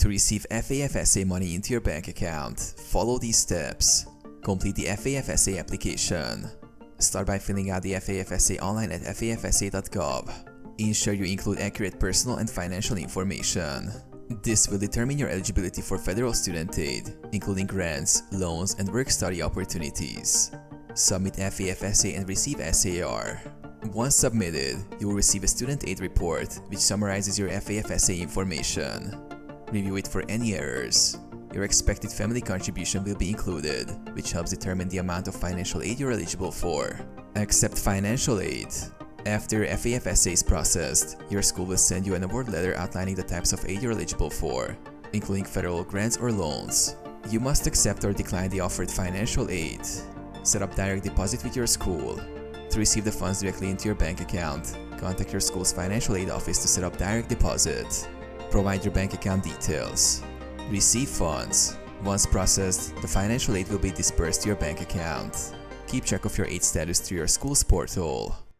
To receive FAFSA money into your bank account, follow these steps. Complete the FAFSA application. Start by filling out the FAFSA online at fafsa.gov. Ensure you include accurate personal and financial information. This will determine your eligibility for federal student aid, including grants, loans, and work-study opportunities. Submit FAFSA and receive SAR. Once submitted, you will receive a student aid report which summarizes your FAFSA information. Review it for any errors. Your expected family contribution will be included, which helps determine the amount of financial aid you're eligible for. Accept financial aid. After your FAFSA is processed, your school will send you an award letter outlining the types of aid you're eligible for, including federal grants or loans. You must accept or decline the offered financial aid. Set up direct deposit with your school. To receive the funds directly into your bank account, contact your school's financial aid office to set up direct deposit. Provide your bank account details. Receive funds. Once processed, the financial aid will be dispersed to your bank account. Keep track of your aid status through your school's portal.